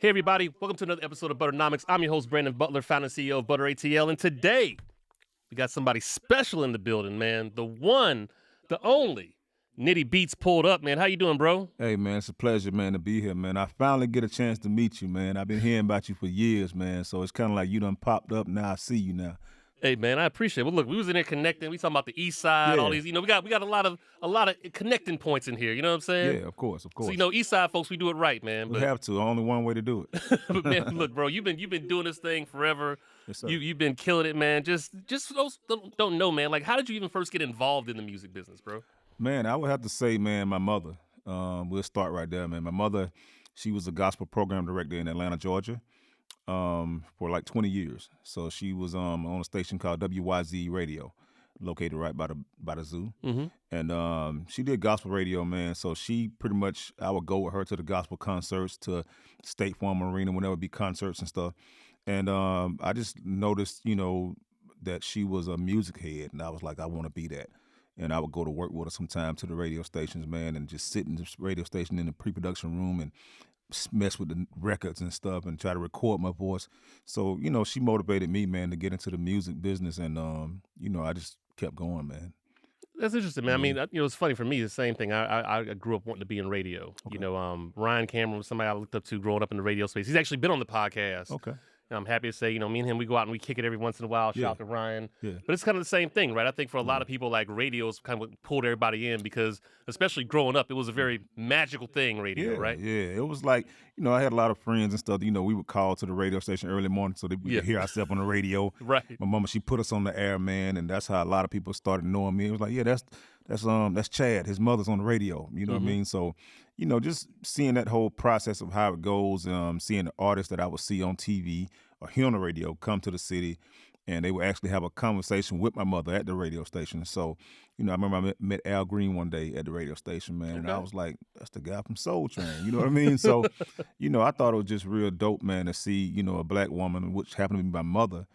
Hey everybody, welcome to another episode of Butternomics. I'm your host, Brandon Butler, founder and CEO of Butter ATL, and today we got somebody special in the building, man. The one, the only, Nitty Beats pulled up, man. How you doing, bro? Hey, man, it's a pleasure, man, to be here, man. I finally get a chance to meet you, man. I've been hearing about you for years, man, so it's kind of like you done popped up, now I see you now. Hey man, I appreciate it. Well, look, we was in there connecting. We talking about the Eastside, all Yeah. these. We got a lot of connecting points in here. You know what I'm saying? Yeah, of course. So Eastside folks, we do it right, man. We But, have to. Only one way to do it. but man, look, bro, you've been doing this thing forever. Yes, sir. You've been killing it, man. Just for those that don't know, man. Like, how did you even first get involved in the music business, bro? Man, I would have to say, man, my mother. We'll start right there, man. My mother, she was a gospel program director in Atlanta, Georgia, for like 20 years. So she was on a station called WYZ Radio, located right by the zoo. Mm-hmm. And she did gospel radio, man. So she pretty much, I would go with her to the gospel concerts, to State Farm Arena, whenever it be concerts and stuff. And I just noticed, that she was a music head, and I was like, I want to be that. And I would go to work with her sometime to the radio stations, man, and just sit in the radio station in the pre-production room and mess with the records and stuff and try to record my voice. So, she motivated me, man, to get into the music business, and I just kept going, man. That's interesting, man. I mean, it's funny for me. The same thing. I grew up wanting to be in radio. Okay. Ryan Cameron was somebody I looked up to growing up in the radio space. He's actually been on the podcast. Okay. And I'm happy to say, me and him, we go out and we kick it every once in a while. Shout out to Ryan. Yeah. But it's kind of the same thing, right? I think for a lot of people, like, radio's kind of what pulled everybody in because, especially growing up, it was a very magical thing, radio, right? Yeah. It was like, I had a lot of friends and stuff. We would call to the radio station early morning so that we could hear ourselves on the radio. Right. My mama, she put us on the air, man, and that's how a lot of people started knowing me. It was like, yeah, that's Chad. His mother's on the radio. You know what I mean? So, just seeing that whole process of how it goes, seeing the artists that I would see on TV or hear on the radio come to the city, and they would actually have a conversation with my mother at the radio station. So, I remember I met Al Green one day at the radio station, man, and I was like, that's the guy from Soul Train. You know what I mean? So, I thought it was just real dope, man, to see, a black woman, which happened to be my mother,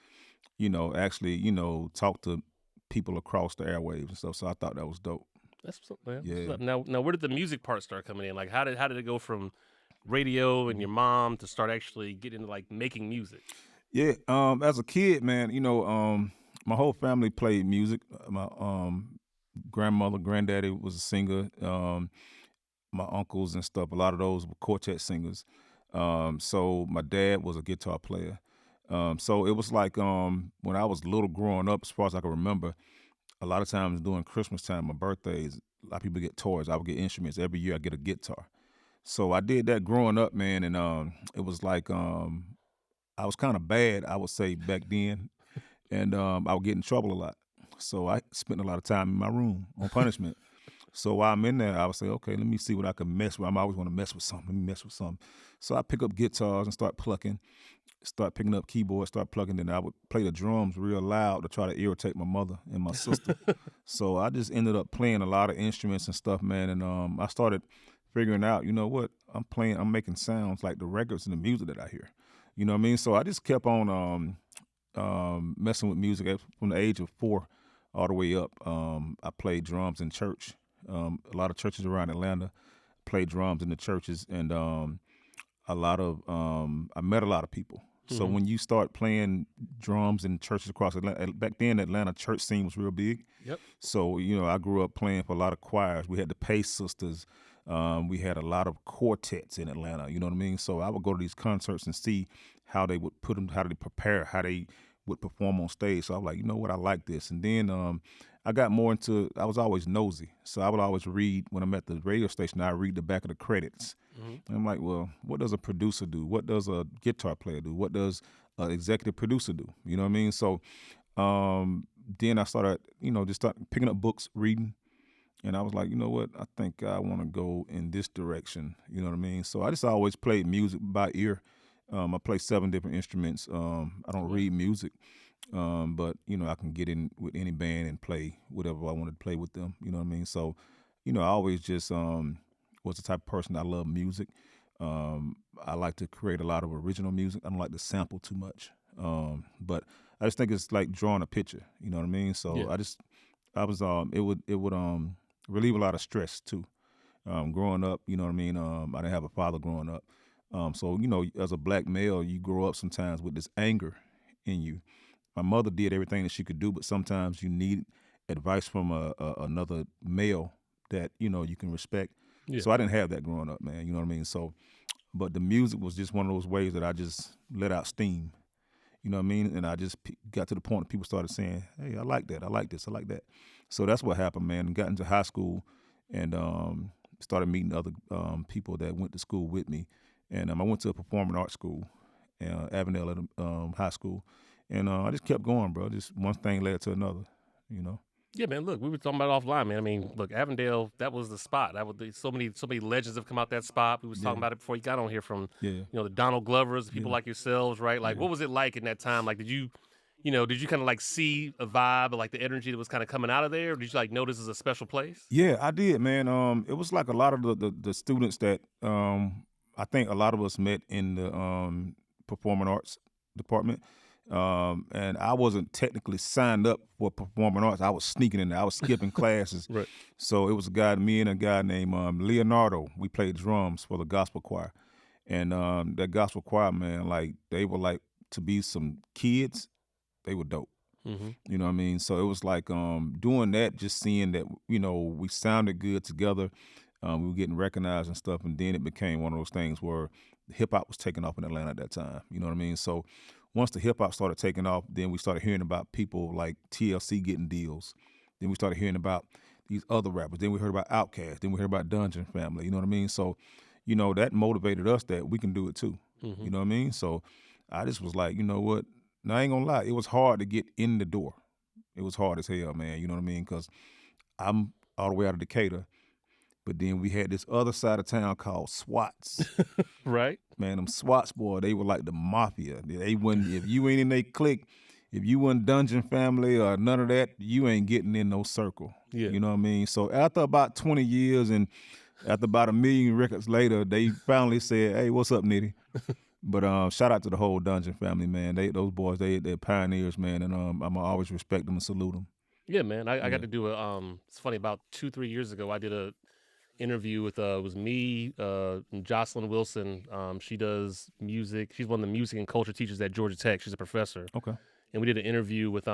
actually, talk to people across the airwaves and stuff. So I thought that was dope. That's what's up, man. Yeah. What's up? Now, where did the music part start coming in? Like, how did it go from radio and your mom to start actually getting into, like, making music? Yeah, as a kid, man, my whole family played music. My grandmother, granddaddy was a singer. My uncles and stuff, a lot of those were quartet singers. So my dad was a guitar player. So it was like when I was little growing up, as far as I can remember, a lot of times during Christmas time, my birthdays, a lot of people get toys. I would get instruments. Every year I get a guitar. So I did that growing up, man, and it was like I was kind of bad, I would say, back then, and I would get in trouble a lot. So I spent a lot of time in my room on punishment. So while I'm in there, I would say, okay, let me see what I can mess with. I always want to mess with something. Let me mess with something. So I pick up guitars and start picking up keyboards, start plugging. Then I would play the drums real loud to try to irritate my mother and my sister. So I just ended up playing a lot of instruments and stuff, man. And I started figuring out, what, I'm making sounds like the records and the music that I hear. You know what I mean? So I just kept on messing with music from the age of 4 all the way up. I played drums in church. A lot of churches around Atlanta played drums in the churches, and I met a lot of people. So when you start playing drums in churches across Atlanta, back then Atlanta church scene was real big. Yep. So, I grew up playing for a lot of choirs. We had the Pace Sisters. We had a lot of quartets in Atlanta, you know what I mean? So I would go to these concerts and see how they would put them, how they prepare, how they would perform on stage. So I was like, you know what, I like this. And then I got more into, I was always nosy. So I would always read, when I'm at the radio station, I read the back of the credits. And I'm like, well, what does a producer do? What does a guitar player do? What does an executive producer do? You know what I mean? So then I started, just start picking up books, reading. And I was like, you know what? I think I want to go in this direction. You know what I mean? So I just always played music by ear. I play 7 different instruments. I don't read music, but, I can get in with any band and play whatever I wanted to play with them. You know what I mean? So, I always just was the type of person I love music. I like to create a lot of original music. I don't like to sample too much. But I just think it's like drawing a picture. You know what I mean? So Yeah. it would relieve a lot of stress too. Growing up, you know what I mean? I didn't have a father growing up. So, as a black male, you grow up sometimes with this anger in you. My mother did everything that she could do, but sometimes you need advice from another male that, you can respect. Yeah. So I didn't have that growing up, man. You know what I mean? So, but the music was just one of those ways that I just let out steam. You know what I mean? And I just got to the point that people started saying, "Hey, I like that. I like this. I like that." So that's what happened, man. And got into high school and started meeting other people that went to school with me. And I went to a performing arts school, Avondale High School. And I just kept going, bro. Just one thing led to another, you know. Yeah, man. Look, we were talking about offline, man. I mean, look, Avondale, that was the spot. That was so many legends have come out that spot. We was talking about it before you got on here from, Yeah. the Donald Glovers, the people Yeah. like yourselves, right? Like, Yeah. what was it like in that time? Like, did you kind of like see a vibe or like the energy that was kind of coming out of there? Or did you like know this is a special place? Yeah, I did, man. It was like a lot of the students that I think a lot of us met in the performing arts department. And I wasn't technically signed up for performing arts. I was sneaking in there. I was skipping classes. Right. So it was me and a guy named Leonardo. We played drums for the gospel choir. And that gospel choir, man, like they were like, to be some kids, they were dope. Mm-hmm. You know what I mean? So it was like doing that, just seeing that, we sounded good together. We were getting recognized and stuff. And then it became one of those things where hip hop was taking off in Atlanta at that time. You know what I mean? So once the hip hop started taking off, then we started hearing about people like TLC getting deals. Then we started hearing about these other rappers. Then we heard about Outkast. Then we heard about Dungeon Family. You know what I mean? So, that motivated us that we can do it too. Mm-hmm. You know what I mean? So I just was like, you know what? Now, I ain't gonna lie. It was hard to get in the door. It was hard as hell, man. You know what I mean? Because I'm all the way out of Decatur. But then we had this other side of town called SWATs. Right. Man, them SWATs, boy, they were like the mafia. They wouldn't, if you ain't in their clique, if you wasn't Dungeon Family or none of that, you ain't getting in no circle. Yeah. You know what I mean? So after about 20 years and after about 1 million records later, they finally said, "Hey, what's up, Nitty?" But shout out to the whole Dungeon family, man. Those boys, they're pioneers, man, and I'ma always respect them and salute them. Yeah, man. I got to do it's funny, about 2-3 years ago, I did a interview with it was me, and Jocelyn Wilson. She does music. She's one of the music and culture teachers at Georgia Tech. She's a professor. Okay. And we did an interview with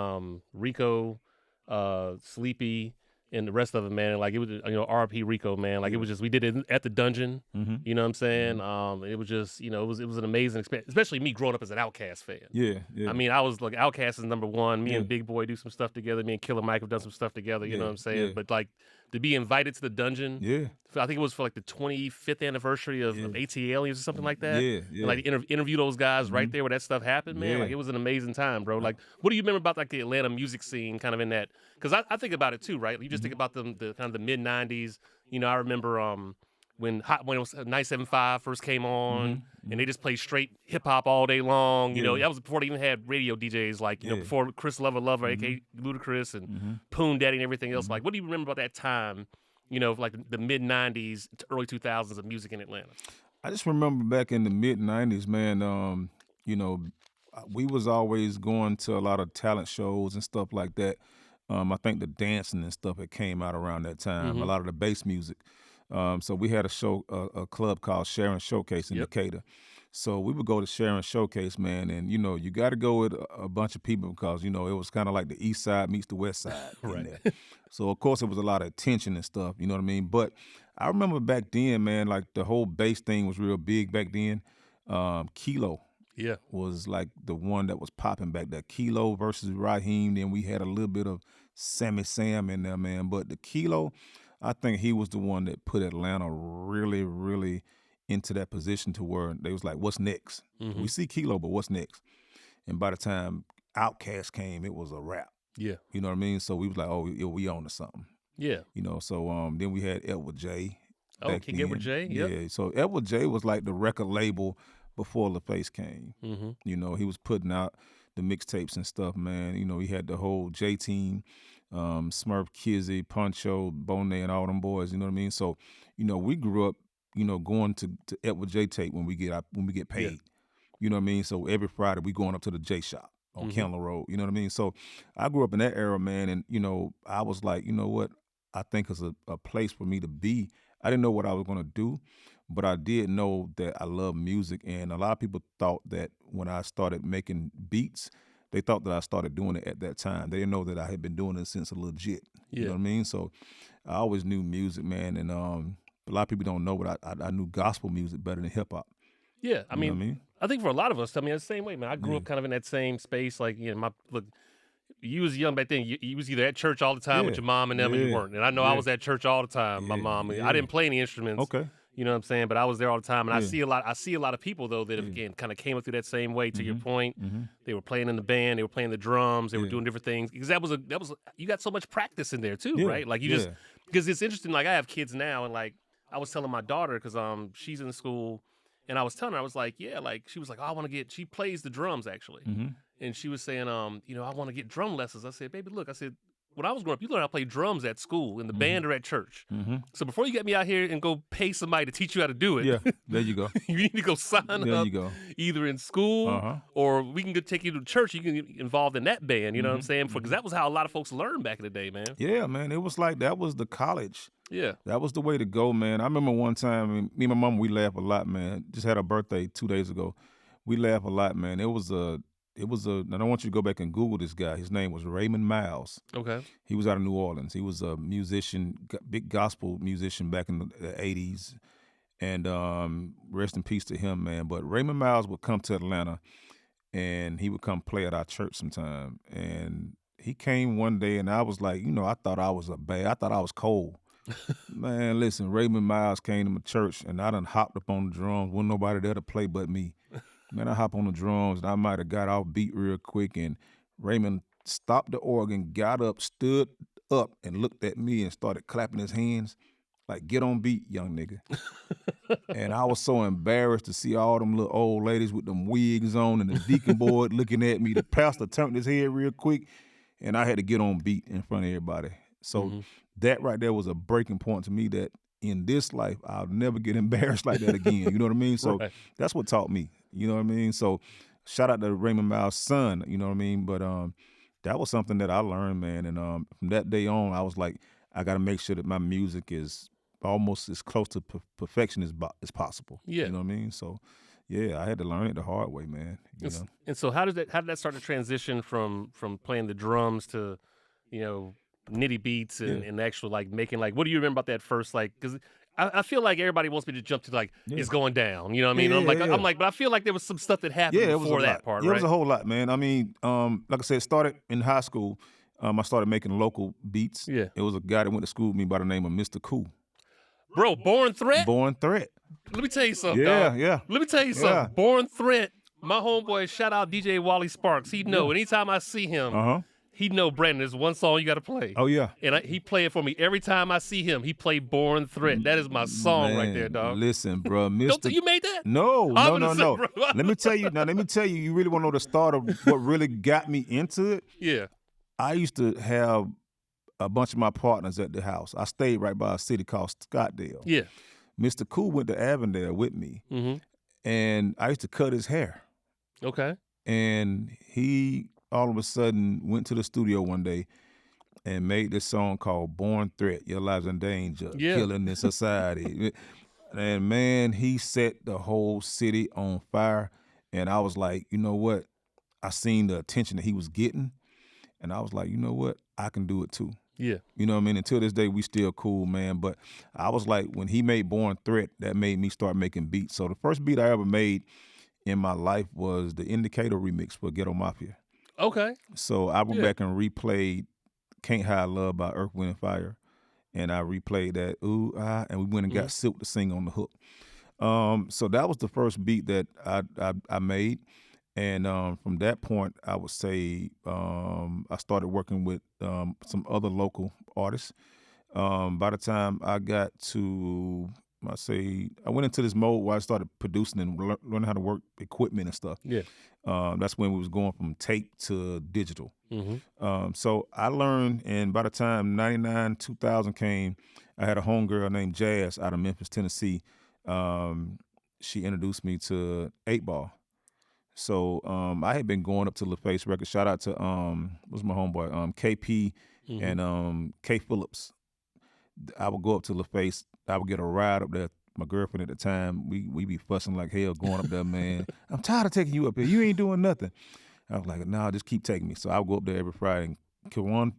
Rico, Sleepy, and the rest of it, man. Like it was, RP Rico, man. Like it was just, we did it at the dungeon. Mm-hmm. You know what I'm saying? It was just, it was an amazing experience, especially me growing up as an Outkast fan. Yeah, yeah. I mean, I was like, Outkast is number one. Me Yeah. and Big Boy do some stuff together. Me and Killer Mike have done some stuff together. You know what I'm saying? Yeah. But like to be invited to the dungeon, Yeah. I think it was for like the 25th anniversary of ATL or something like that. Yeah, And yeah. like interview those guys right there where that stuff happened, man. Yeah. Like it was an amazing time, bro. Like, what do you remember about like the Atlanta music scene, kind of in that? Because I think about it too, right? You just think about the kind of the mid '90s. I remember when it was 975 first came on, and they just played straight hip hop all day long. That was before they even had radio DJs, like before Chris Lover, aka Ludacris, and Poon Daddy and everything else. Like, what do you remember about that time? Like the mid '90s to early 2000s of music in Atlanta. I just remember back in the mid '90s, man. We was always going to a lot of talent shows and stuff like that. I think the dancing and stuff that came out around that time. A lot of the bass music. So we had a club called Sharon Showcase in Decatur. So we would go to Sharon Showcase, man, and you got to go with a bunch of people because it was kind of like the Eastside meets the West Side. Right. There. So of course it was a lot of attention and stuff. You know what I mean? But I remember back then, man, like the whole bass thing was real big back then. Kilo. Yeah. Was like the one that was popping back there. Kilo versus Raheem. Then we had a little bit of Sammy Sam in there, man. But the Kilo, I think he was the one that put Atlanta really, really into that position to where they was like, what's next? We see Kilo, but what's next? And by the time Outkast came, it was a wrap. Yeah. You know what I mean? So we was like, oh, we on to something. Yeah. So then we had Edward J. Oh, King Edward J. Yep. Yeah. So Edward J was like the record label before LaFace came. He was putting out the mixtapes and stuff, man. He had the whole J team, Smurf Kizzy, Poncho, Bonet, and all them boys. You know what I mean? So, we grew up, going to Edward J tape when we get paid. Yeah. You know what I mean? So every Friday we going up to the J shop on Candler Road. You know what I mean? So I grew up in that era, man, and I was like, you know what? I think it's a place for me to be. I didn't know what I was gonna do, but I did know that I love music, and a lot of people thought that when I started making beats, they thought that I started doing it at that time. They didn't know that I had been doing it since legit. You know what I mean? So I always knew music, man, and a lot of people don't know, but I knew gospel music better than hip hop. Yeah, I You know mean, what I mean? I think for a lot of us, I mean, it's the same way, man. I grew up kind of in that same space. Like, you know, look, you was young back then. You was either at church all the time with Yeah, your mom and them, or you yeah, weren't. And I know I yeah, was at church all the time. My yeah, mom, I yeah. didn't play any instruments. Okay. You know what I'm saying? But I was there all the time, and I Yeah. see a lot. I see a lot of people though that have, again, kind of came up through that same way. To your point, they were playing in the band, they were playing the drums, they were Yeah. doing different things because that was you got so much practice in there too, Yeah, right? Like you just because it's interesting. Like I have kids now, and like I was telling my daughter because she's in school, and I was telling her I was like, yeah, like she was like, oh, I want to get. She plays the drums actually, and she was saying, you know, I want to get drum lessons. I said, baby, look, I said, when I was growing up, you learn how to play drums at school, in the band or at church. So before you get me out here and go pay somebody to teach you how to do it, Yeah, there you go. you need to go sign There up you go. either in school or we can go take you to church. You can get involved in that band, you know what I'm saying? Because that was how a lot of folks learned back in the day, man. Yeah, man. It was like that was the college. Yeah. That was the way to go, man. I remember one time, me and my mom, we laughed a lot, man. Just had a birthday 2 days ago. We laughed a lot, man. It was a, and I want you to go back and Google this guy. His name was Raymond Miles. Okay. He was out of New Orleans. He was a musician, big gospel musician back in the 80s. And rest in peace to him, man. But Raymond Miles would come to Atlanta, and he would come play at our church sometime. And he came one day, and I was like, you know, I thought I was cold. Man, listen, Raymond Miles came to my church, and I done hopped up on the drums. Wasn't nobody there to play but me. Man, I hop on the drums, and I might have got off beat real quick, and Raymond stopped the organ, got up, stood up, and looked at me and started clapping his hands like, get on beat, young nigga. And I was so embarrassed to see all them little old ladies with them wigs on and the deacon board looking at me. The pastor turned his head real quick, and I had to get on beat in front of everybody. So that right there was a breaking point to me that in this life, I'll never get embarrassed like that again. You know what I mean? So that's what taught me. You know what I mean? So shout out to Raymond Miles' son, you know what I mean? But that was something that I learned, man. And from that day on, I was like, I got to make sure that my music is almost as close to perfection as possible. Yeah. You know what I mean? So, yeah, I had to learn it the hard way, man. You know? And so how did that start to transition from playing the drums to, you know, Nitty Beats and actual like making like, what do you remember about that first, like, because I feel like everybody wants me to jump to like it's going down, you know what I mean? I'm like, but I feel like there was some stuff that happened before that part, yeah, right? It was a whole lot, man. I mean, like I said, it started in high school. I started making local beats. Yeah. It was a guy that went to school with me by the name of Mr. Cool. Bro, Born Threat? Born Threat. Let me tell you something, Yeah, dog. yeah. Let me tell you something. Born Threat, my homeboy, shout out DJ Wally Sparks. He'd know. Anytime I see him, he'd know, Brandon, there's one song you got to play. Oh, yeah. And he play it for me. Every time I see him, he play Born Threat. That is my song right there, dog. Listen, bro. Mr. You made that? No. Bro. Let me tell you, you really want to know the start of what really got me into it? Yeah. I used to have a bunch of my partners at the house. I stayed right by a city called Scottsdale. Yeah. Mr. Cool went to Avondale with me, and I used to cut his hair. Okay. And he all of a sudden went to the studio one day and made this song called Born Threat, Your Lives in Danger, Killing in Society. And man, he set the whole city on fire. And I was like, you know what? I seen the attention that he was getting. And I was like, you know what? I can do it too. Yeah. You know what I mean? Until this day, we still cool, man. But I was like, when he made Born Threat, that made me start making beats. So the first beat I ever made in my life was the Indicator remix for Ghetto Mafia. Okay. So I went back and replayed Can't Hide Love by Earth, Wind & Fire. And I replayed that, Ooh, Ah, and we went and got Silk to sing on the hook. So that was the first beat that I made. And from that point, I would say I started working with some other local artists. By the time I got to, I went into this mode where I started producing and learning how to work equipment and stuff. Yeah. That's when we was going from tape to digital. So I learned, and by the time 99, 2000 came, I had a homegirl named Jazz out of Memphis, Tennessee. She introduced me to 8-Ball. So I had been going up to LaFace Records. Shout out to what's my homeboy, KP and K Phillips. I would go up to LaFace. I would get a ride up there my girlfriend at the time, we be fussing like hell going up there, man. I'm tired of taking you up here. You ain't doing nothing. I was like, nah, just keep taking me. So I would go up there every Friday. And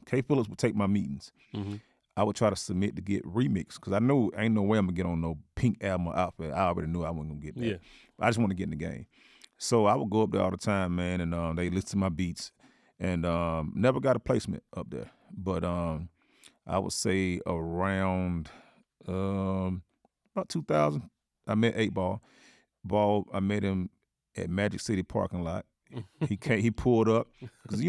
K Phillips would take my meetings. Mm-hmm. I would try to submit to get remixed because I know ain't no way I'm gonna get on no Pink album or Outfit. I already knew I wasn't gonna get that. Yeah. I just want to get in the game. So I would go up there all the time, man, and they listen to my beats, and never got a placement up there. But I would say around about 2000, I met 8 Ball. I met him at Magic City parking lot. He pulled up because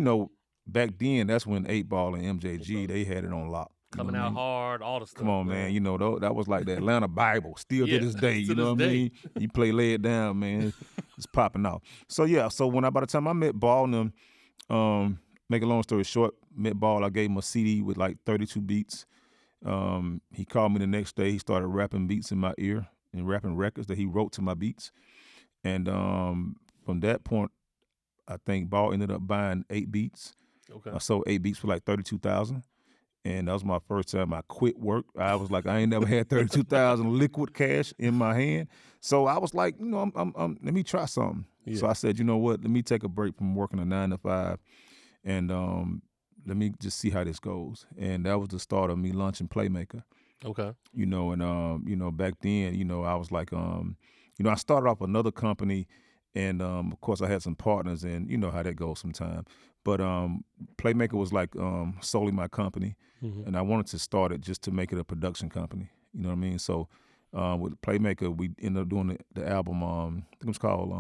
back then that's when 8 Ball and MJG they had it on lock. Coming out hard, all the stuff. Come on, man. That was like the Atlanta Bible still to this day. You know what I mean? You play Lay It Down, man. It's popping off. So yeah, by the time I met Ball and them, make a long story short, met Ball, I gave him a CD with like 32 beats. He called me the next day. He started rapping beats in my ear and rapping records that he wrote to my beats. And from that point, I think Ball ended up buying 8 beats. Okay. I sold 8 beats for like $32,000. And that was my first time I quit work. I was like, I ain't never had $32,000 liquid cash in my hand. So I was like, let me try something. Yeah. So I said, you know what? Let me take a break from working a 9 to 5, and let me just see how this goes. And that was the start of me launching Playmaker. Okay. And back then, I was like, I started off another company, and of course I had some partners, and you know how that goes sometimes. But Playmaker was like solely my company, and I wanted to start it just to make it a production company. You know what I mean? So with Playmaker, we ended up doing the album. I think it was called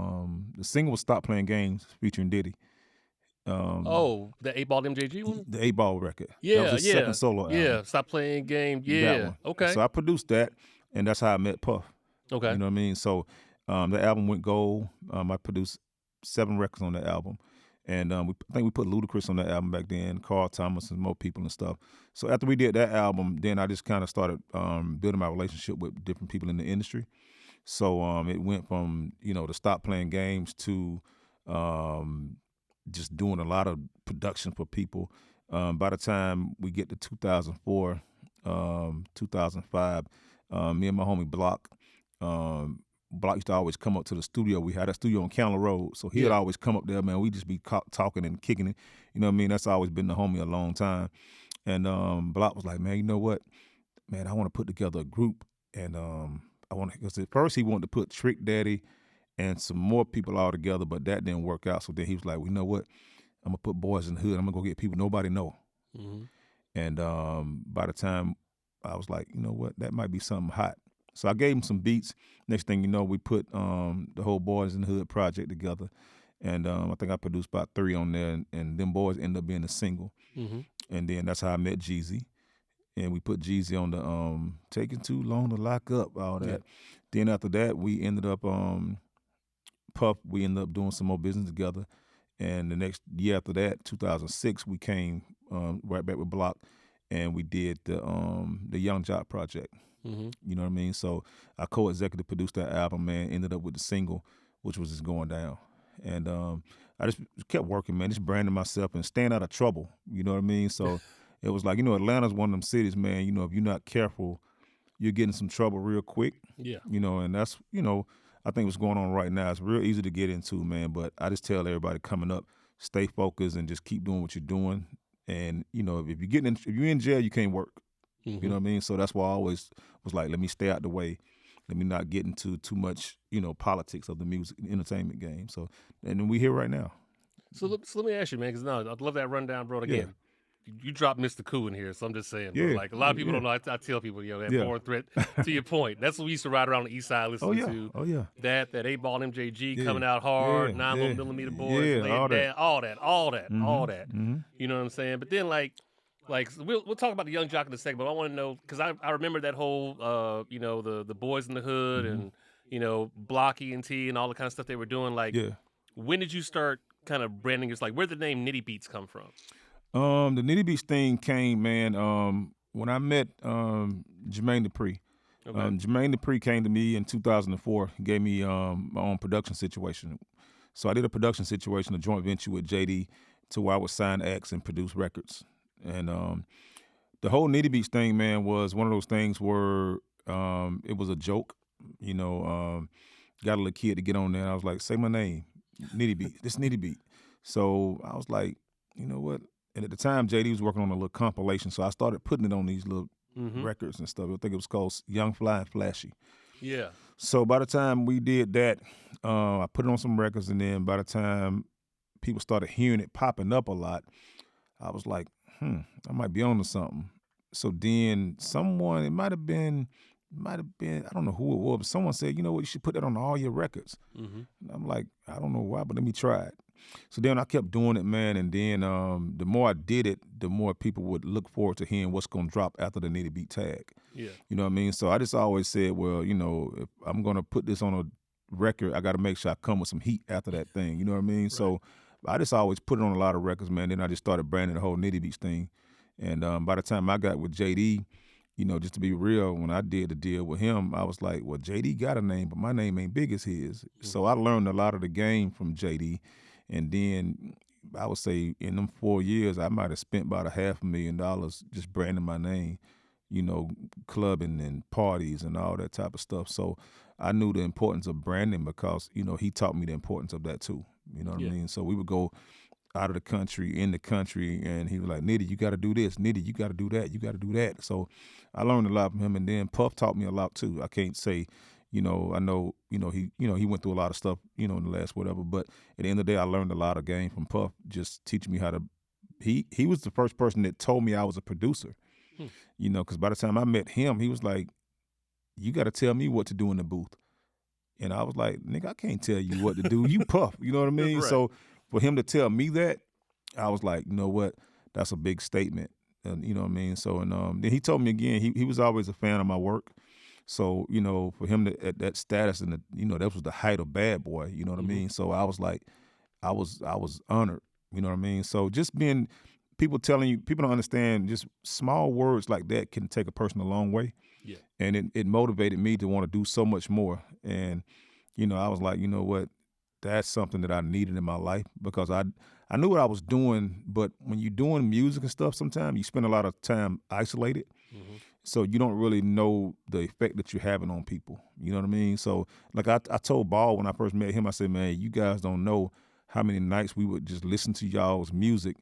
the single was "Stop Playing Games" featuring Diddy. The 8 Ball MJG one? The 8 Ball record. Yeah, that was his second solo album. Yeah, Stop Playing Game. Yeah, okay. So I produced that, and that's how I met Puff. Okay. You know what I mean? So the album went gold. I produced 7 records on that album. And I think we put Ludacris on that album back then, Carl Thomas and more people and stuff. So after we did that album, then I just kind of started building my relationship with different people in the industry. So it went from, to Stop Playing Games to just doing a lot of production for people. By the time we get to 2004, 2005, me and my homie Block used to always come up to the studio. We had a studio on Candler Road, so he'd always come up there, man. We'd just be talking and kicking it. You know what I mean? That's always been the homie a long time. And Block was like, man, you know what? Man, I want to put together a group. And because at first he wanted to put Trick Daddy and some more people all together, but that didn't work out. So then he was like, well, you know what? I'm going to put Boys in the Hood. I'm going to go get people nobody know. Mm-hmm. And by the time I was like, you know what? That might be something hot. So I gave him some beats. Next thing you know, we put the whole Boys in the Hood project together. And I think I produced about 3 on there. And them boys ended up being a single. Mm-hmm. And then that's how I met Jeezy. And we put Jeezy on the Taking Too Long to Lock Up, all that. Yeah. Then after that, we ended up, Puff, we ended up doing some more business together. And the next year after that, 2006, we came right back with Block. And we did the Young Jock project. Mm-hmm. You know what I mean? So I co-executive produced that album, man, ended up with the single, which was just Going Down. And I just kept working, man, just branding myself and staying out of trouble. You know what I mean? So it was like, Atlanta's one of them cities, man, if you're not careful, you're getting some trouble real quick. Yeah. And that's, I think what's going on right now. It's real easy to get into, man, but I just tell everybody coming up, stay focused and just keep doing what you're doing. And, if you're in jail, you can't work. Mm-hmm. You know what I mean? So that's why I always was like, let me stay out the way. Let me not get into too much, politics of the music and entertainment game. So, and then we here right now. So let me ask you, man, because I'd love that rundown, bro. Again, you dropped Mr. Cool in here, so I'm just saying, bro. Like, a lot of people don't know. I tell people, that Born Threat, to your point. That's what we used to ride around the Eastside listening to. Oh, yeah. That 8 Ball MJG coming out hard, 9mm boys, all that. Mm-hmm. You know what I'm saying? But then, like we'll talk about the Young Jock in a second, but I want to know, because I remember that whole, the Boys in the Hood and, Block E&T and all the kind of stuff they were doing. Like, when did you start kind of branding? It's like, where'd the name Nitty Beats come from? The Nitty Beats thing came, man, when I met Jermaine Dupri. Okay. Jermaine Dupri came to me in 2004, gave me my own production situation. So I did a production situation, a joint venture with JD, to where I would sign acts and produce records. And the whole Nitty Beats thing, man, was one of those things where It was a joke, you know. Got a little kid to get on there. And I was like, say my name, Nitty Beat. This Nitty Beat. So I was like, you know what? And at the time, JD was working on a little compilation, so I started putting it on these little records and stuff. I think it was called Young, Fly, and Flashy. Yeah. So by the time we did that, I put it on some records, and then by the time people started hearing it popping up a lot, I was like, I might be on to something. So then someone, it might have been, I don't know who it was, but someone said, you know what, you should put that on all your records. And I'm like, I don't know why, but let me try it. So then I kept doing it, man, and then the more I did it, the more people would look forward to hearing what's going to drop after the Nitty Beat tag. Yeah. You know what I mean? So I just always said, well, you know, if I'm going to put this on a record, I got to make sure I come with some heat after that thing. You know what I mean? Right. So I just always put it on a lot of records, man. Then I just started branding the whole Nitty Beats thing. And by the time I got with JD, you know, just to be real, when I did the deal with him, I was like, well, JD got a name, but my name ain't big as his. So I learned a lot of the game from JD. And then I would say in them 4 years, I might have spent about $500,000 just branding my name, you know, clubbing and parties and all that type of stuff. So I knew the importance of branding because, you know, he taught me the importance of that too. You know what I mean? So we would go out of the country, in the country, and he was like, Nitty, you got to do this. Nitty, you got to do that. You got to do that. So I learned a lot from him. And then Puff taught me a lot too. I can't say, you know, I know, he went through a lot of stuff, you know, in the last whatever. But at the end of the day, I learned a lot of game from Puff, just teaching me how to. He was the first person that told me I was a producer, you know, because by the time I met him, he was like, you got to tell me what to do in the booth. And I was like, nigga, I can't tell you what to do. You Puff, you know what I mean? Right. So for him to tell me that, I was like, you know what, that's a big statement. And you know what I mean? So and then he told me again, he was always a fan of my work. So, you know, for him to at that status and you know, that was the height of Bad Boy, you know what I mean? So I was like, I was honored, you know what I mean? So just being people telling you, people don't understand, just small words like that can take a person a long way. Yeah. And it motivated me to want to do so much more. And, you know, I was like, you know what, that's something that I needed in my life because I knew what I was doing, but when you're doing music and stuff, sometimes you spend a lot of time isolated. So you don't really know the effect that you're having on people. You know what I mean? So like I told Ball when I first met him, I said, man, you guys don't know how many nights we would just listen to y'all's music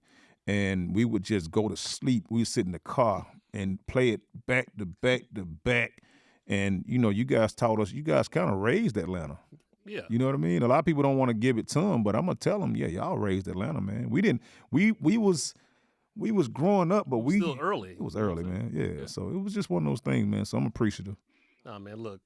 and we would just go to sleep. We would sit in the car and play it back to back to back. And, you know, you guys taught us, you guys kind of raised Atlanta. Yeah. You know what I mean? A lot of people don't want to give it to them, but I'm going to tell them, yeah, y'all raised Atlanta, man. We was growing up, but still early. It was early, man. Yeah. So it was just one of those things, man. So I'm appreciative. Nah, man, look,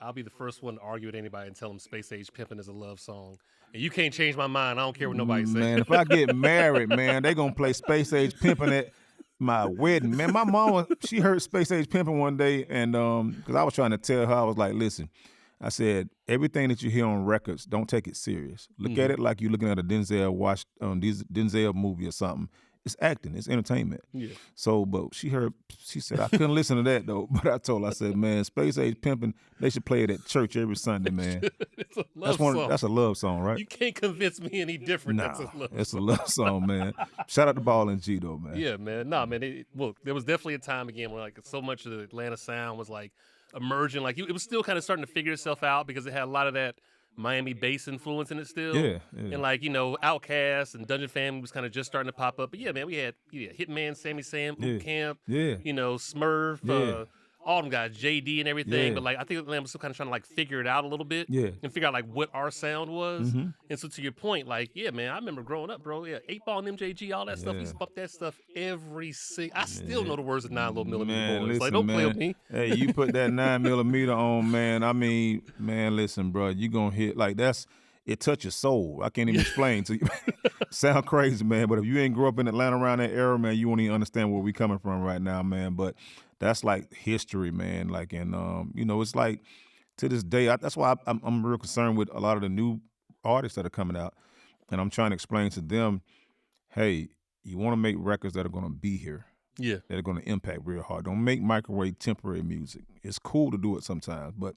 I'll be the first one to argue with anybody and tell them Space Age Pimpin' is a love song. And you can't change my mind. I don't care what nobody says. Man, if I get married, man, they going to play Space Age Pimpin' at my wedding. Man, my mama, she heard Space Age Pimpin' one day, and because I was trying to tell her, I was like, listen, I said, everything that you hear on records, don't take it serious. Look at it like you're looking at a Denzel movie or something. It's acting. It's entertainment. Yeah. So, but she said, I couldn't listen to that, though. But I told her, I said, man, Space Age Pimpin', they should play it at church every Sunday, man. It's a love song. That's a love song, right? You can't convince me any different. Nah, That's a love it's song. a love song, man. Shout out to Ball and G, though, man. Yeah, man. Nah, man. Look, there was definitely a time again where like so much of the Atlanta sound was like emerging. Like it was still kind of starting to figure itself out because it had a lot of that Miami bass influence in it still. Yeah. And like, you know, Outkast and Dungeon Family was kind of just starting to pop up. But yeah, man, we had Hitman, Sammy Sam, Boot Camp, you know, Smurf, all them guys, JD and everything. Yeah. But like I think Atlanta was still kind of trying to like figure it out a little bit. Yeah. And figure out like what our sound was. And so to your point, like, yeah, man, I remember growing up, bro. Yeah, 8-Ball and MJG, all that stuff. We used to bump that stuff every single. I still know the words of 9 Little Millimeter Man, Boys. listen, Like, don't play with me. Hey, you put that 9mm on, man. I mean, man, listen, bro, you gonna hit like it touch your soul. I can't even explain to you. Sound crazy, man, but if you ain't grew up in Atlanta around that era, man, you won't even understand where we coming from right now, man. But that's like history, man. Like, and you know, it's like to this day. That's why I'm real concerned with a lot of the new artists that are coming out, and I'm trying to explain to them, hey, you want to make records that are going to be here. Yeah. That are going to impact real hard. Don't make microwave temporary music. It's cool to do it sometimes, but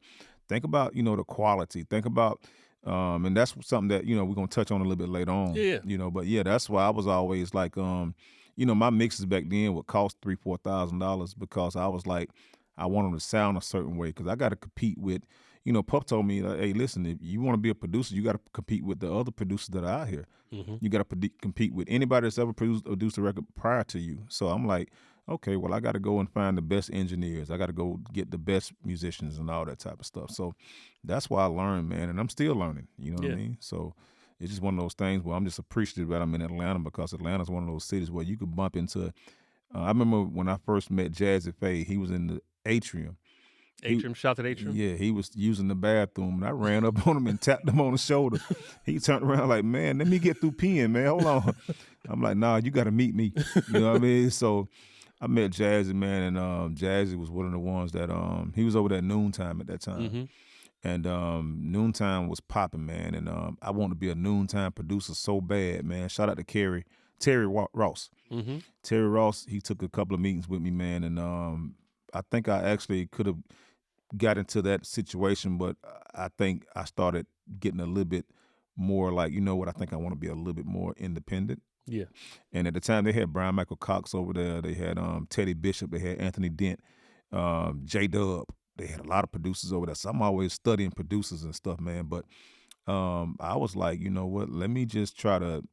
think about, you know, the quality. Think about, and that's something that, you know, we're going to touch on a little bit later on. Yeah. You know, but yeah, that's why I was always like, you know, my mixes back then would cost $3,000-$4,000 because I was like, I want them to sound a certain way because I got to compete with, you know, Puff told me, hey, listen, if you want to be a producer, you got to compete with the other producers that are out here. Mm-hmm. You got to compete with anybody that's ever produced a record prior to you. So I'm like, okay, well, I got to go and find the best engineers. I got to go get the best musicians and all that type of stuff. So that's why I learned, man, and I'm still learning. You know what I mean? So it's just one of those things where I'm just appreciative that I'm in Atlanta because Atlanta's one of those cities where you could bump into. I remember when I first met Jazzy Faye, he was in the Atrium. Shout out to Atrium. Yeah, he was using the bathroom, and I ran up on him and tapped him on the shoulder. He turned around like, man, let me get through peeing, man. Hold on. I'm like, nah, you got to meet me. You know what I mean? So I met Jazzy, man, and Jazzy was one of the ones that he was over there at Noontime at that time. Mm-hmm. And Noontime was popping, man. And I wanted to be a Noontime producer so bad, man. Shout out to Terry Ross. Mm-hmm. Terry Ross, he took a couple of meetings with me, man. And I think I actually could have got into that situation, but I think I started getting a little bit more like, you know what, I think I want to be a little bit more independent. Yeah. And at the time, they had Brian Michael Cox over there. They had Teddy Bishop. They had Anthony Dent, J-Dub. They had a lot of producers over there. So I'm always studying producers and stuff, man. But I was like, you know what, let me just try to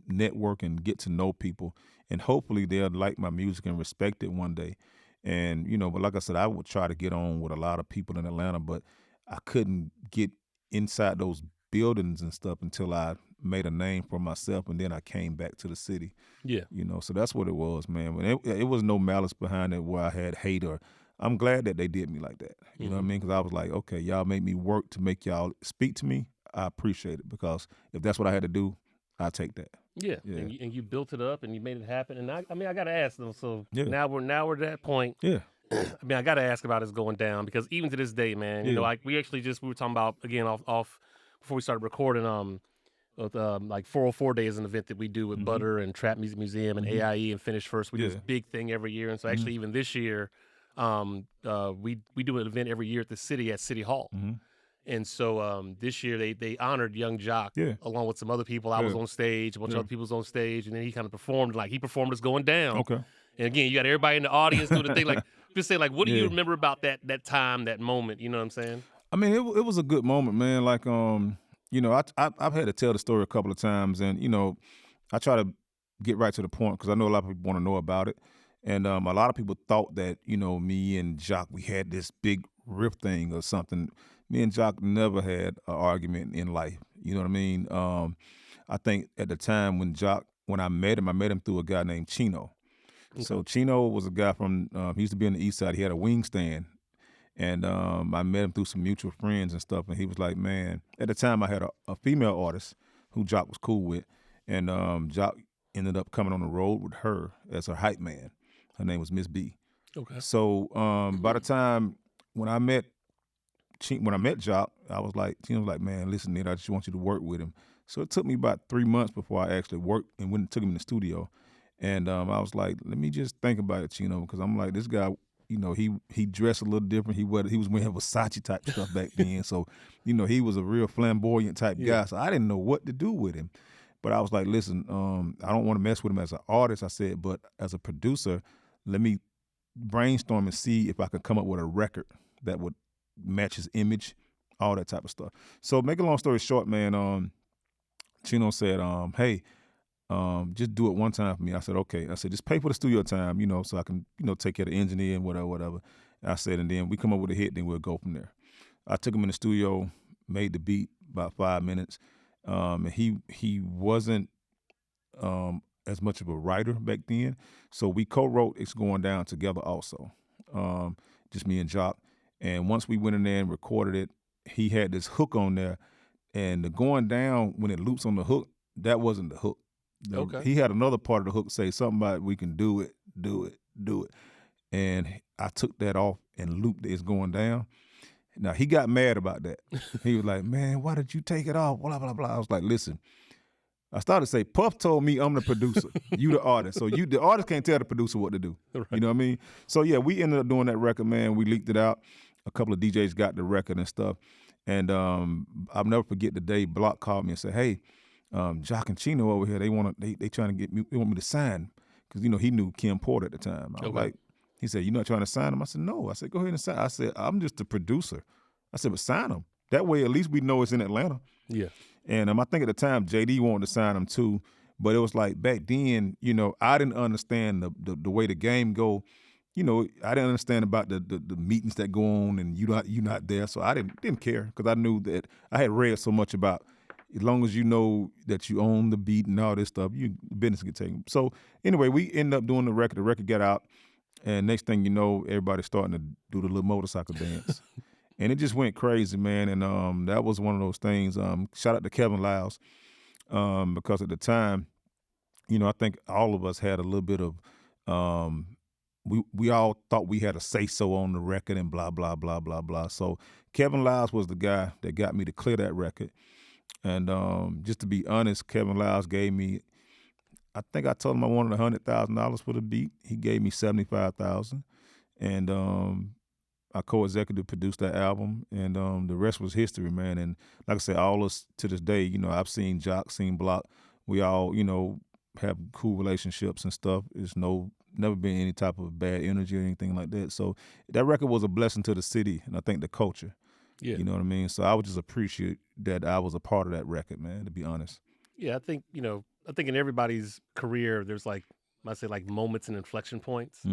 network and get to know people. And hopefully they'll like my music and respect it one day. And, you know, but like I said, I would try to get on with a lot of people in Atlanta, but I couldn't get inside those buildings and stuff until I made a name for myself, and then I came back to the city. Yeah. You know, so that's what it was, man. But it was no malice behind it where I had hate or I'm glad that they did me like that. You know what I mean? Because I was like, okay, y'all made me work to make y'all speak to me. I appreciate it because if that's what I had to do, I take that. Yeah. And you built it up and you made it happen. And I mean, I got to ask them. So now we're at that point. Yeah. I mean, I got to ask about his going down because even to this day, man, you know, like we were talking about again off before we started recording. Like 404 Day is an event that we do with Butler and Trap Music Museum and AIE and Finish First. We do this big thing every year, and so actually even this year, we do an event every year at the city at City Hall. And so this year they honored Young Jock along with some other people. I was on stage, a bunch of other people was on stage, and then he kind of performed us going down. Okay. And again, you got everybody in the audience doing the thing. Like, just say, like, what do you remember about that time, that moment? You know what I'm saying? I mean, it was a good moment, man. Like, you know, I've had to tell the story a couple of times, and you know, I try to get right to the point because I know a lot of people want to know about it, and a lot of people thought that, you know, me and Jock, we had this big riff thing or something. Me and Jock never had an argument in life. You know what I mean? I think at the time when I met him through a guy named Chino. Okay. So Chino was a guy from he used to be in the Eastside. He had a wing stand. And I met him through some mutual friends and stuff, and he was like, man, at the time I had a female artist who Jock was cool with, and Jock ended up coming on the road with her as her hype man. Her name was Miss B. Okay. So by the time when I met Jock, I was like, Chino was like, man, listen, Nitty, I just want you to work with him. So it took me about 3 months before I actually worked and went and took him in the studio. And I was like, let me just think about it, Chino, because I'm like, this guy, you know, he dressed a little different. He was wearing Versace type stuff back then. So, you know, he was a real flamboyant type guy. So I didn't know what to do with him. But I was like, listen, I don't want to mess with him as an artist, I said, but as a producer, let me brainstorm and see if I could come up with a record that would match his image, all that type of stuff. So make a long story short, man, Chino said, hey, just do it one time for me. I said, okay. I said, just pay for the studio time, you know, so I can, you know, take care of the engineer and whatever. I said, and then we come up with a hit, then we'll go from there. I took him in the studio, made the beat about 5 minutes. And he wasn't as much of a writer back then. So we co-wrote It's Going Down together also, just me and Jock. And once we went in there and recorded it, he had this hook on there. And the Going Down, when it loops on the hook, that wasn't the hook. Okay. He had another part of the hook say something about we can do it. And I took that off and looped It's Going Down. Now, he got mad about that. He was like, man, why did you take it off? Blah, blah, blah. I was like, listen, I started to say, Puff told me I'm the producer. You the artist. So the artist can't tell the producer what to do. Right. You know what I mean? So, yeah, we ended up doing that record, man. We leaked it out. A couple of DJs got the record and stuff. And I'll never forget the day Block called me and said, hey, Jock and Chino over here, they trying to get me, they want me to sign. Because, you know, he knew Kim Porter at the time. I was like, He said, "You not trying to sign him?" I said, "No." I said, "Go ahead and sign." I said, "I'm just the producer." I said, "But sign him. That way, at least we know it's in Atlanta." Yeah. And I think at the time JD wanted to sign him too, but it was like back then, I didn't understand the way the game go. I didn't understand about the meetings that go on, and you not there, so I didn't care because I knew that I had read so much about as long as you know that you own the beat and all this stuff, business get taken. So anyway, we ended up doing the record. The record got out, and next thing you know, everybody's starting to do the little motorcycle dance. And it just went crazy, man. And that was one of those things. Shout out to Kevin Lyles, because at the time, I think all of us had a little bit of, we all thought we had a say so on the record and blah blah blah blah blah. So Kevin Lyles was the guy that got me to clear that record. And just to be honest, Kevin Lyles gave me, I think I told him I wanted $100,000 for the beat. He gave me $75,000, and I co-executive produced that album, and the rest was history, man. And like I said, all us to this day, I've seen Jock, seen Block. We all, have cool relationships and stuff. It's never been any type of bad energy or anything like that. So that record was a blessing to the city, and I think the culture. Yeah. You know what I mean? So I would just appreciate that I was a part of that record, man, to be honest. Yeah, I think in everybody's career, there's like I say like moments and inflection points,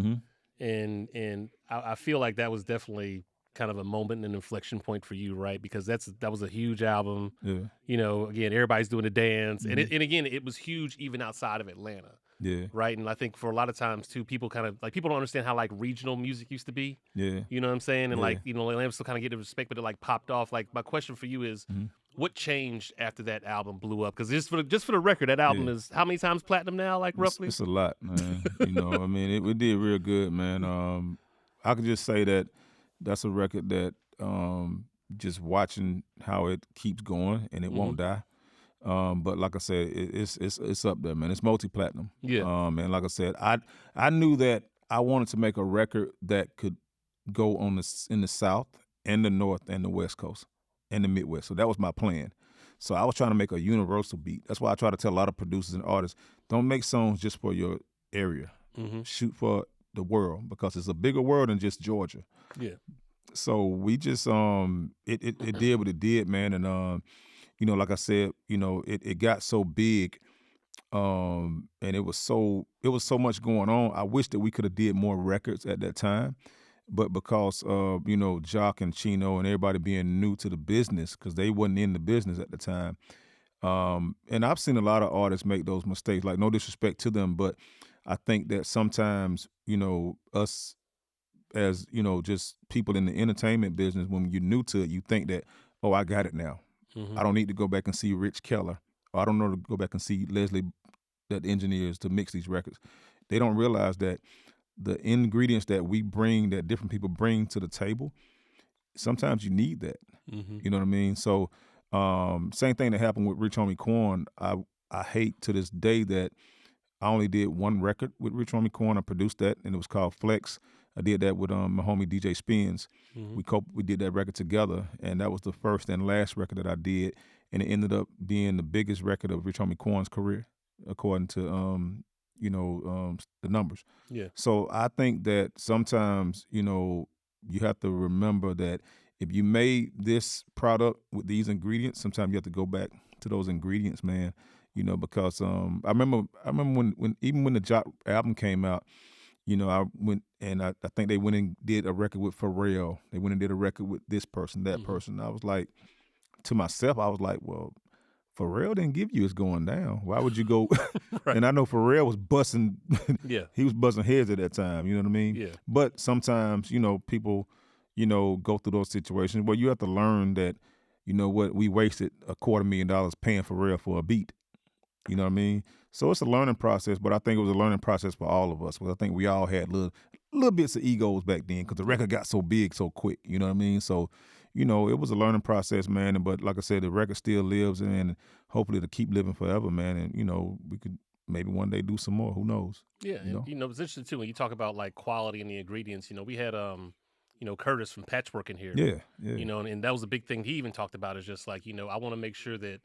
and I feel like that was definitely kind of a moment and an inflection point for you, right? Because that was a huge album. Yeah. Again, everybody's doing the dance, and again, it was huge even outside of Atlanta. Yeah. Right. And I think for a lot of times too, people kind of like people don't understand how like regional music used to be. Yeah. You know what I'm saying? And Yeah. like, Atlanta still kind of get the respect, but it like popped off. Like my question for you is what changed after that album blew up? Because just for the record, that album is how many times platinum now, like roughly? It's a lot, man. I mean, it did real good, man. I could just say that that's a record that just watching how it keeps going and it won't die. But like I said, it's up there, man. It's multi-platinum. Yeah. And like I said, I knew that I wanted to make a record that could go in the South and the North and the West Coast and the Midwest. So that was my plan. So I was trying to make a universal beat. That's why I try to tell a lot of producers and artists, don't make songs just for your area. Shoot for the world, because it's a bigger world than just Georgia. Yeah. So we just it did what it did, man. And like I said, it got so big, and it was so much going on. I wish that we could have did more records at that time, but because of Jock and Chino and everybody being new to the business, because they wasn't in the business at the time. And I've seen a lot of artists make those mistakes. Like, no disrespect to them, but I think that sometimes us as just people in the entertainment business, when you're new to it, you think that, oh, I got it now. I don't need to go back and see Rich Keller, or I don't know to go back and see Leslie, that engineers, to mix these records. They don't realize that the ingredients that we bring, that different people bring to the table, sometimes you need that. You know what I mean? So same thing that happened with Rich Homie Quan. I hate to this day that I only did one record with Rich Homie Quan. I produced that, and it was called Flex. I did that with my homie DJ Spins. We did that record together, and that was the first and last record that I did, and it ended up being the biggest record of Rich Homie Quan's career, according to the numbers. Yeah. So I think that sometimes you have to remember that if you made this product with these ingredients, sometimes you have to go back to those ingredients, man. Because I remember when the Jock album came out, I went and I think they went and did a record with Pharrell. They went and did a record with this person, that person. I was like, to myself, I was like, well, Pharrell didn't give you It's Going Down. Why would you go? Right. And I know Pharrell was busting. Yeah. He was busting heads at that time. You know what I mean? Yeah. But sometimes, people, go through those situations where you have to learn that, we wasted $250,000 paying Pharrell for a beat. You know what I mean? So it's a learning process, but I think it was a learning process for all of us. Because I think we all had little bits of egos back then, because the record got so big so quick. You know what I mean? So, it was a learning process, man. But like I said, the record still lives, and hopefully it'll keep living forever, man. And, we could maybe one day do some more. Who knows? Yeah. And, it's interesting, too, when you talk about, like, quality and the ingredients. We had, Curtis from Patchwork in here. Yeah. And that was a big thing he even talked about, is just like, I want to make sure that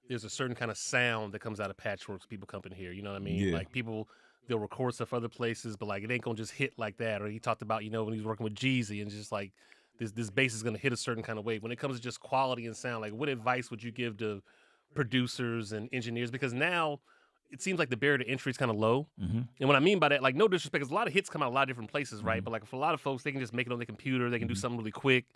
there's a certain kind of sound that comes out of Patchworks. People come in here, you know what I mean? Yeah. Like people, they'll record stuff other places, but like it ain't gonna just hit like that. Or he talked about, you know, when he was working with Jeezy and just like this bass is gonna hit a certain kind of way. When it comes to just quality and sound, like what advice would you give to producers and engineers? Because now it seems like the barrier to entry is kind of low. Mm-hmm. And what I mean by that, like no disrespect, because a lot of hits come out of a lot of different places, right? Mm-hmm. But like for a lot of folks, they can just make it on their computer, they can do something really quick.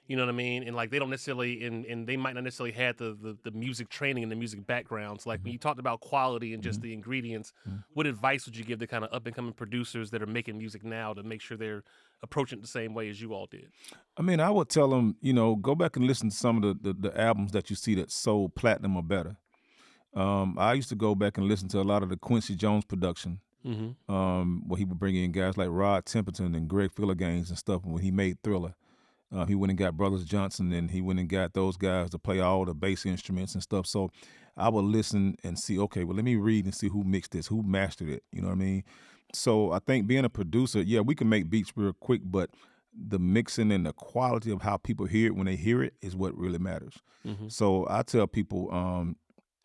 You know what I mean? And like they don't necessarily, and they might not necessarily have the music training and the music background. So like when you talked about quality and just the ingredients, what advice would you give the kind of up and coming producers that are making music now to make sure they're approaching it the same way as you all did? I mean, I would tell them, you know, go back and listen to some of the albums that you see that sold platinum or better. I used to go back and listen to a lot of the Quincy Jones production, where he would bring in guys like Rod Temperton and Greg Philligaines and stuff when he made Thriller. He went and got Brothers Johnson, and he went and got those guys to play all the bass instruments and stuff. So I would listen and see, okay, well, let me read and see who mixed this, who mastered it. You know what I mean? So I think being a producer, yeah, we can make beats real quick, but the mixing and the quality of how people hear it when they hear it is what really matters. So I tell people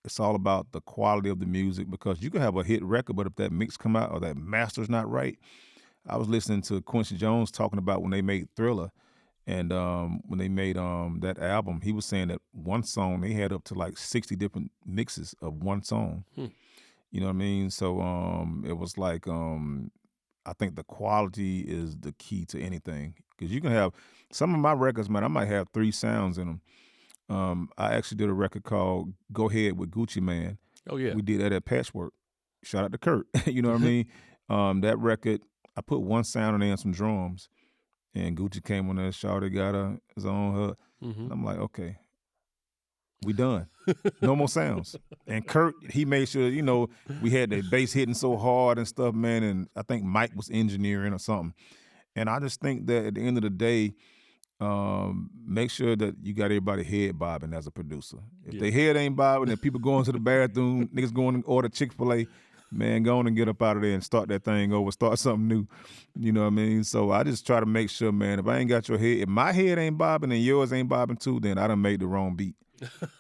it's all about the quality of the music, because you can have a hit record, but if that mix come out or that master's not right. I was listening to Quincy Jones talking about when they made Thriller. And when they made that album, he was saying that one song, they had up to like 60 different mixes of one song. You know what I mean? So it was like, I think the quality is the key to anything. Because you can have, some of my records, man, I might have 3 sounds in them. I actually did a record called Go Ahead with Gucci Man. Oh, yeah. We did that at Patchwork. Shout out to Kurt. You know what I mean? That record, I put one sound in there and some drums. And Gucci came on there, Shawty got his own hood. And I'm like, okay, we done. No more sounds. And Kurt, he made sure, you know, we had the bass hitting so hard and stuff, man. And I think Mike was engineering or something. And I just think that at the end of the day, make sure that you got everybody head bobbing as a producer. If their head ain't bobbing and people going to the bathroom, niggas going to order Chick-fil-A, man, go on and get up out of there and start that thing over, start something new. You know what I mean? So I just try to make sure, man, if I ain't got your head, if my head ain't bobbing and yours ain't bobbing too, then I done made the wrong beat.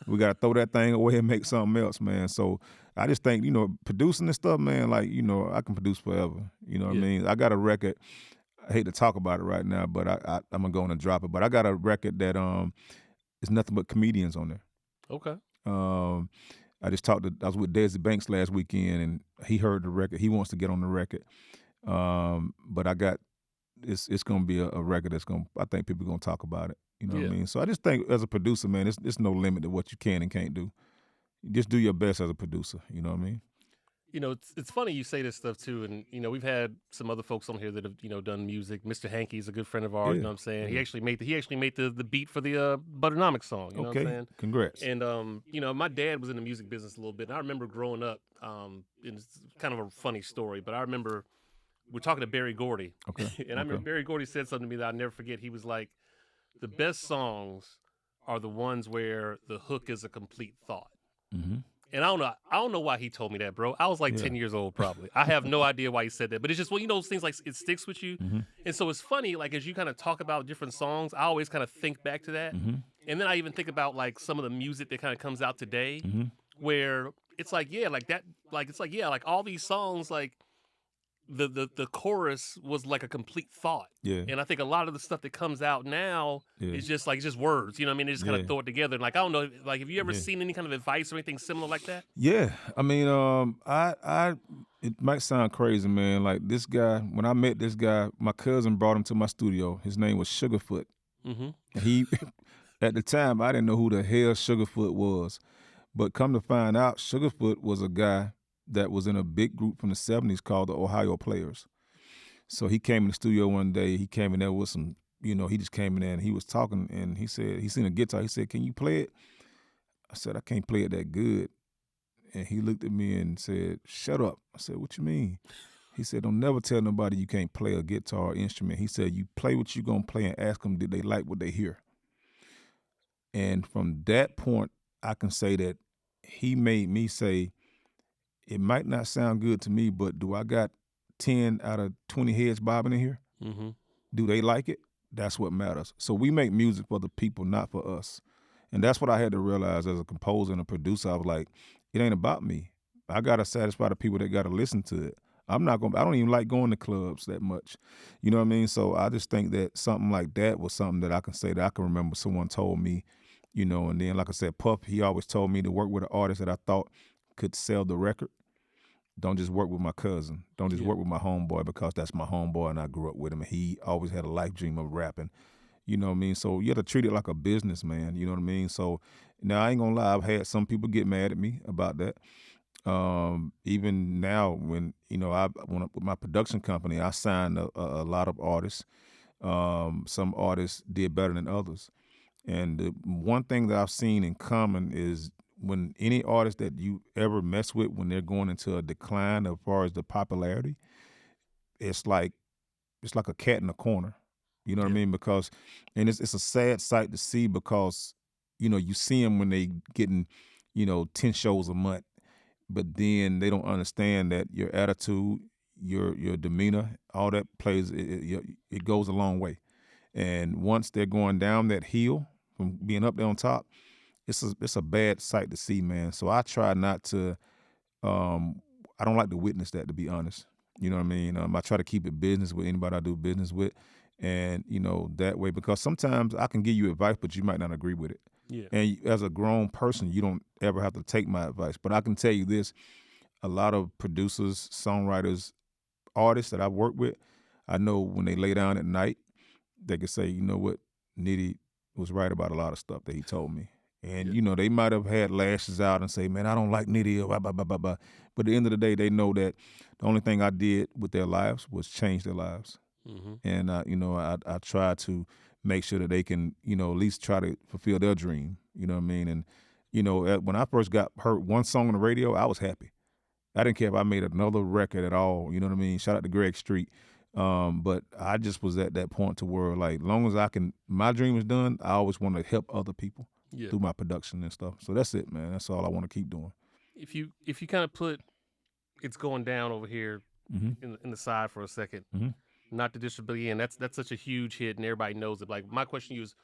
We got to throw that thing away and make something else, man. So I just think, you know, producing this stuff, man, like, you know, I can produce forever. You know what I mean? I got a record. I hate to talk about it right now, but I'm going to go on and drop it. But I got a record that is nothing but comedians on there. Okay. I was with Desi Banks last weekend, and he heard the record. He wants to get on the record. But it's going to be a record I think people are going to talk about it. You know what I mean? So I just think as a producer, man, there's no limit to what you can and can't do. You just do your best as a producer. You know what I mean? You know, it's funny you say this stuff too, and you know we've had some other folks on here that have, you know, done music. Mr. Hankey's a good friend of ours. You know what I'm saying? He actually made the beat for the Butternomics song. You know what I'm saying? Congrats. And you know, my dad was in the music business a little bit, and I remember growing up. And it's kind of a funny story, but I remember we're talking to Barry Gordy, and I remember Barry Gordy said something to me that I'll never forget. He was like, "The best songs are the ones where the hook is a complete thought." And I don't know why he told me that, bro. I was like 10 years old, probably. I have no idea why he said that, but it's just, well, you know, those things like it sticks with you. And so it's funny, like as you kind of talk about different songs, I always kind of think back to that. And then I even think about like some of the music that kind of comes out today, where it's like, like all these songs, like the chorus was like a complete thought. And I think a lot of the stuff that comes out now is just words. You know what I mean? They just kind of throw it together. And like, I don't know, like, have you ever seen any kind of advice or anything similar like that? Yeah. I mean, it might sound crazy, man. Like this guy, when I met this guy, my cousin brought him to my studio. His name was Sugarfoot. He, at the time, I didn't know who the hell Sugarfoot was. But come to find out, Sugarfoot was a guy that was in a big group from the 70s called the Ohio Players. So he came in the studio one day. He came in there with some, you know, he just came in there and he was talking, and he said, he seen a guitar. He said, "Can you play it?" I said, "I can't play it that good." And he looked at me and said, "Shut up." I said, "What you mean?" He said, "Don't never tell nobody you can't play a guitar or instrument." He said, "You play what you gonna play and ask them, did they like what they hear?" And from that point, I can say that he made me say, it might not sound good to me, but do I got 10 out of 20 heads bobbing in here? Do they like it? That's what matters. So we make music for the people, not for us. And that's what I had to realize as a composer and a producer. I was like, it ain't about me. I got to satisfy the people that got to listen to it. I don't even like going to clubs that much. You know what I mean? So I just think that something like that was something that I can say that I can remember someone told me, and then like I said, Puff, he always told me to work with an artist that I thought could sell the record. Don't just work with my cousin. Don't just Yeah. work with my homeboy because that's my homeboy and I grew up with him. And he always had a life dream of rapping. You know what I mean? So you have to treat it like a business, man. You know what I mean? So now I ain't gonna lie, I've had some people get mad at me about that. Even now, when with my production company, I signed a lot of artists. Some artists did better than others, and the one thing that I've seen in common is when any artist that you ever mess with, when they're going into a decline as far as the popularity, it's like a cat in a corner. You know what I Yeah. mean? Because, and it's a sad sight to see because, you see them when they getting, 10 shows a month, but then they don't understand that your attitude, your demeanor, all that plays, it goes a long way. And once they're going down that hill from being up there on top, it's a bad sight to see, man. So I try not to, I don't like to witness that, to be honest. You know what I mean? I try to keep it business with anybody I do business with, and that way, because sometimes I can give you advice, but you might not agree with it. Yeah. And as a grown person, you don't ever have to take my advice. But I can tell you this: a lot of producers, songwriters, artists that I've worked with, I know when they lay down at night, they can say, you know what, Nitty was right about a lot of stuff that he told me. And Yeah. they might have had lashes out and say, "Man, I don't like Nitty," or blah blah blah blah blah. But at the end of the day, they know that the only thing I did with their lives was change their lives. Mm-hmm. And I try to make sure that they can, at least try to fulfill their dream. You know what I mean? And when I first got heard one song on the radio, I was happy. I didn't care if I made another record at all. You know what I mean? Shout out to Greg Street. But I just was at that point to where, like, long as my dream is done, I always want to help other people Yeah. through my production and stuff. So that's it, man. That's all I want to keep doing. If you kind of put it's going down over here Mm-hmm. in the side for a second, Mm-hmm. not to disrespect and that's such a huge hit and everybody knows it. Like my question to you is,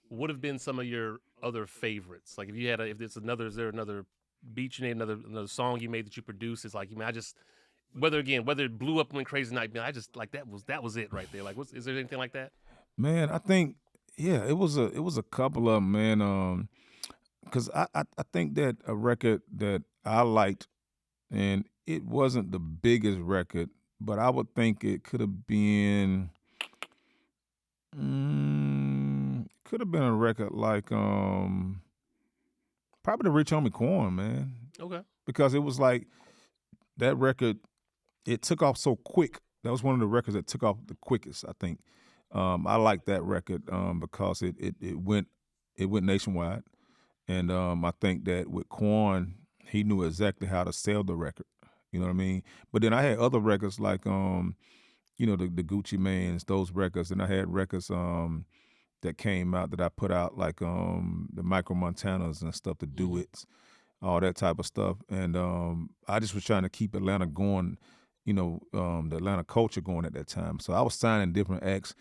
what have been some of your other favorites? Like if you had is there another beat you made, another song you made that you produced? It's like, I just whether it blew up and went crazy night, man, I just like that was it right there. Like is there anything like that? Man, I think it was a couple of 'em, man. Because I think that a record that I liked, and it wasn't the biggest record, but I would think it could have been. Could have been a record like probably the Rich Homie Quan, man, Okay. because it was like that record. It took off so quick. That was one of the records that took off the quickest, I think. I like that record because it went nationwide, and I think that with Quan, he knew exactly how to sell the record. You know what I mean? But then I had other records like the Gucci Manes, those records, and I had records that came out that I put out like the Micro Montanas and stuff, the Mm-hmm. duets, all that type of stuff. And I just was trying to keep Atlanta going, the Atlanta culture going at that time. So I was signing different acts.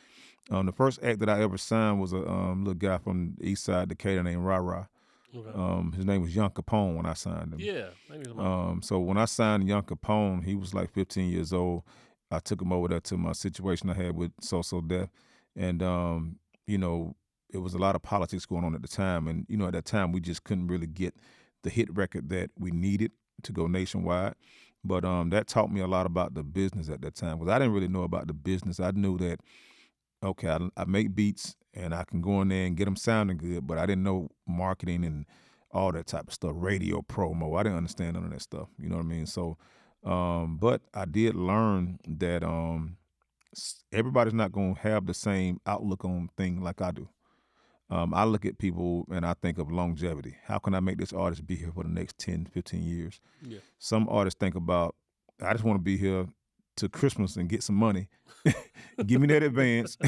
The first act that I ever signed was a little guy from the Eastside, Decatur, named Ra Ra. Okay. His name was Young Capone when I signed him. Yeah. Maybe So when I signed Young Capone, he was like 15 years old. I took him over there to my situation I had with So Def, and it was a lot of politics going on at the time, and at that time we just couldn't really get the hit record that we needed to go nationwide. But that taught me a lot about the business at that time, because I didn't really know about the business. I knew that okay, I make beats and I can go in there and get them sounding good, but I didn't know marketing and all that type of stuff, radio promo. I didn't understand none of that stuff. You know what I mean? So, but I did learn that everybody's not going to have the same outlook on thing like I do. I look at people and I think of longevity. How can I make this artist be here for the next 10, 15 years? Yeah. Some artists think about, I just want to be here to Christmas and get some money. Give me that advance.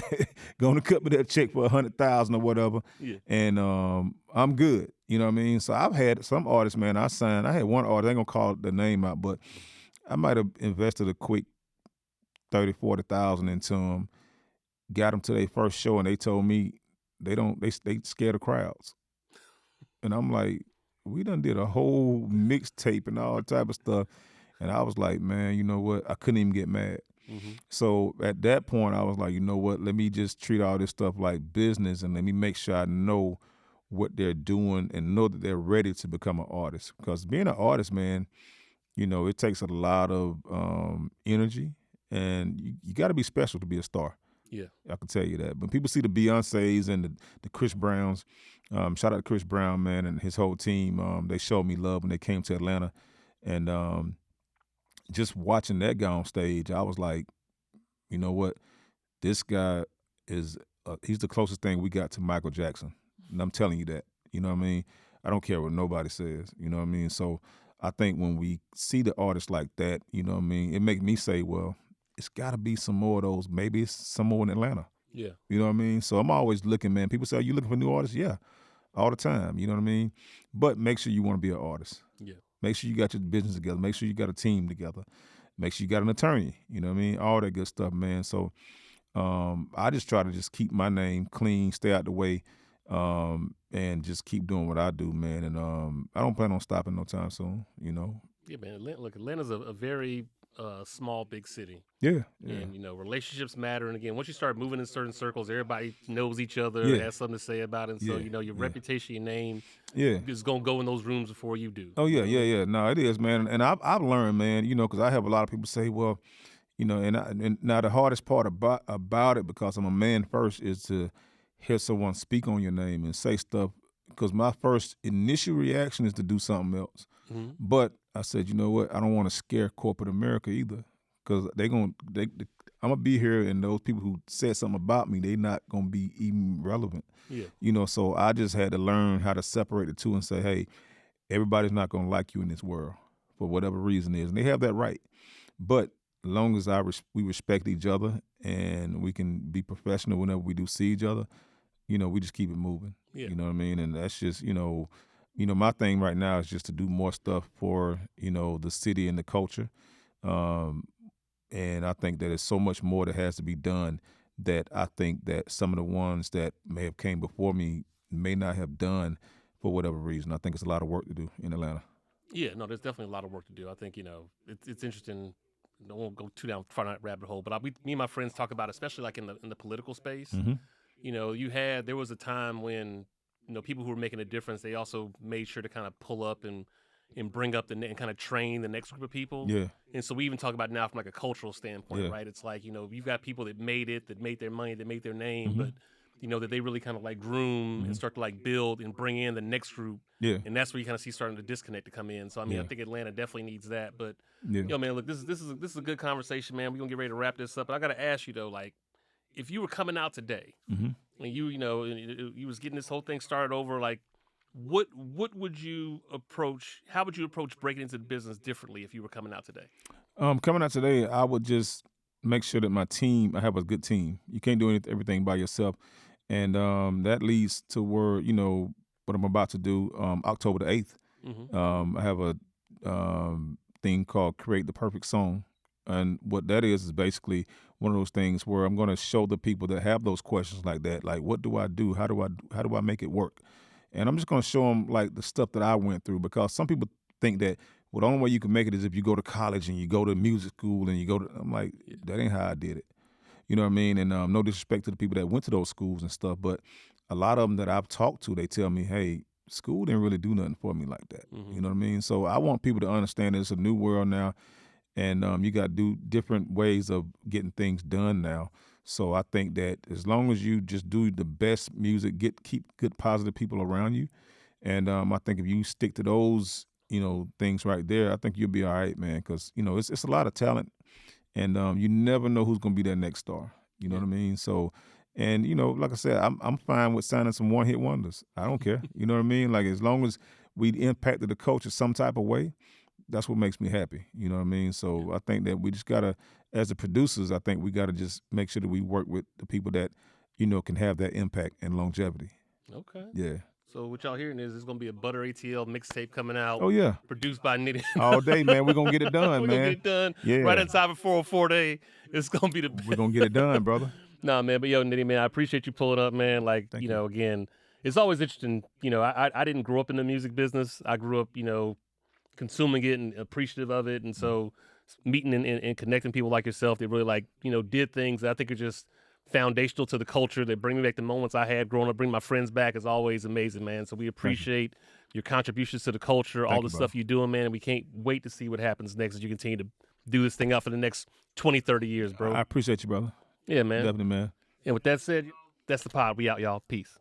Going to cut me that check for 100,000 or whatever, Yeah. and I'm good. You know what I mean? So I've had some artists, man. I had one artist. I ain't gonna call the name out, but I might have invested a quick 30, 40,000 into them. Got them to their first show, and they told me they scared of crowds, and I'm like, we done did a whole mixtape and all type of stuff. And I was like, man, you know what? I couldn't even get mad. Mm-hmm. So at that point, I was like, you know what? Let me just treat all this stuff like business, and let me make sure I know what they're doing and know that they're ready to become an artist. Because being an artist, man, you know, it takes a lot of energy, and you got to be special to be a star. Yeah. I can tell you that. When people see the Beyoncés and the Chris Browns, shout out to Chris Brown, man, and his whole team. They showed me love when they came to Atlanta, and just watching that guy on stage, I was like, you know what? This guy is he's the closest thing we got to Michael Jackson, and I'm telling you that. You know what I mean? I don't care what nobody says. You know what I mean? So I think when we see the artists like that, you know what I mean, it makes me say, well, it's got to be some more of those. Maybe it's some more in Atlanta. Yeah. You know what I mean? So I'm always looking, man. People say, are you looking for new artists? Yeah, all the time. You know what I mean? But make sure you want to be an artist. Yeah. Make sure you got your business together. Make sure you got a team together. Make sure you got an attorney. You know what I mean? All that good stuff, man. So I just try to just keep my name clean, stay out the way, and just keep doing what I do, man. And I don't plan on stopping no time soon, you know. Yeah, man. Look, Atlanta's a very small, big city. Yeah. And, you know, relationships matter. And again, once you start moving in certain circles, everybody knows each other, Yeah. has something to say about it. And so, Yeah. you know, your Yeah. reputation, your name Yeah. is going to go in those rooms before you do. Oh, yeah. No, it is, man. And I've learned, man, you know, because I have a lot of people say, well, you know, and now the hardest part about it, because I'm a man first, is to hear someone speak on your name and say stuff. Because my first initial reaction is to do something else. Mm-hmm. But I said, you know what? I don't want to scare corporate America either, because I'm gonna be here, and those people who said something about me, they not gonna be even relevant. Yeah. You know, so I just had to learn how to separate the two and say, hey, everybody's not gonna like you in this world for whatever reason is, and they have that right. But as long as we respect each other and we can be professional whenever we do see each other, you know, we just keep it moving. Yeah. You know what I mean? And that's just, you know, my thing right now is just to do more stuff for, you know, the city and the culture. And I think that there's so much more that has to be done, that I think that some of the ones that may have came before me may not have done for whatever reason. I think it's a lot of work to do in Atlanta. Yeah, no, there's definitely a lot of work to do. I think, you know, it's interesting. I won't go too down far that rabbit hole, but me and my friends talk about it, especially like in the political space. Mm-hmm. You know, there was a time when, you know, people who were making a difference, they also made sure to kind of pull up and bring up and kind of train the next group of people. Yeah. And so we even talk about it now from like a cultural standpoint, Yeah. right? It's like, you know, you've got people that made it, that made their money, that made their name, Mhm. but, you know, that they really kind of like groom and start to like build and bring in the next group. Yeah. And that's where you kind of see starting to disconnect to come in. So, I mean, I Yeah. think Atlanta definitely needs that. But, Yeah. yo, man, look, this is a good conversation, man. We're going to get ready to wrap this up. But I got to ask you, though, like, if you were coming out today Mm-hmm. and you was getting this whole thing started over, like, what would you approach? How would you approach breaking into the business differently if you were coming out today? Coming out today, I would just make sure that I have a good team. You can't do everything by yourself. And that leads to where, you know, what I'm about to do, October the 8th. Mm-hmm. I have a thing called Create the Perfect Song. And what that is basically one of those things where I'm going to show the people that have those questions like that, like, what do I do? How do I make it work? And I'm just going to show them like the stuff that I went through, because some people think that, well, the only way you can make it is if you go to college and you go to music school and I'm like, that ain't how I did it. You know what I mean? And no disrespect to the people that went to those schools and stuff, but a lot of them that I've talked to, they tell me, hey, school didn't really do nothing for me like that. Mm-hmm. You know what I mean? So I want people to understand that it's a new world now, and you got to do different ways of getting things done now. So I think that as long as you just do the best music, keep good positive people around you, and I think if you stick to those, you know, things right there, I think you'll be all right, man. Because you know it's a lot of talent, and you never know who's gonna be that next star. You know what I mean? So, and you know, like I said, I'm fine with signing some one-hit wonders. I don't care. You know what I mean? Like, as long as we impacted the culture some type of way, that's what makes me happy. You know what I mean? So I think that we just gotta, as the producers, I think we gotta just make sure that we work with the people that, you know, can have that impact and longevity. Okay. Yeah. So what y'all hearing is there's gonna be a Butter ATL mixtape coming out. Oh yeah. Produced by Nitty. All day, man. We're gonna get it done, We're man. gonna get it done. Yeah. Right on time of 404 day. It's gonna be the best. We're gonna get it done, brother. Nah, man, but yo, Nitty, man, I appreciate you pulling up, man. Like, Thank you you. know, again, it's always interesting. You know, I didn't grow up in the music business. I grew up, you know, consuming it and appreciative of it. And so meeting and connecting people like yourself that really like, did things that I think are just foundational to the culture, that bring me back the moments I had growing up, bring my friends back is always amazing, man. So we appreciate your contributions to the culture, all the stuff you're doing, man. And we can't wait to see what happens next as you continue to do this thing out for the next 20, 30 years, bro. I appreciate you, brother. Yeah, man. Definitely, man. And with that said, that's the pod. We out, y'all. Peace.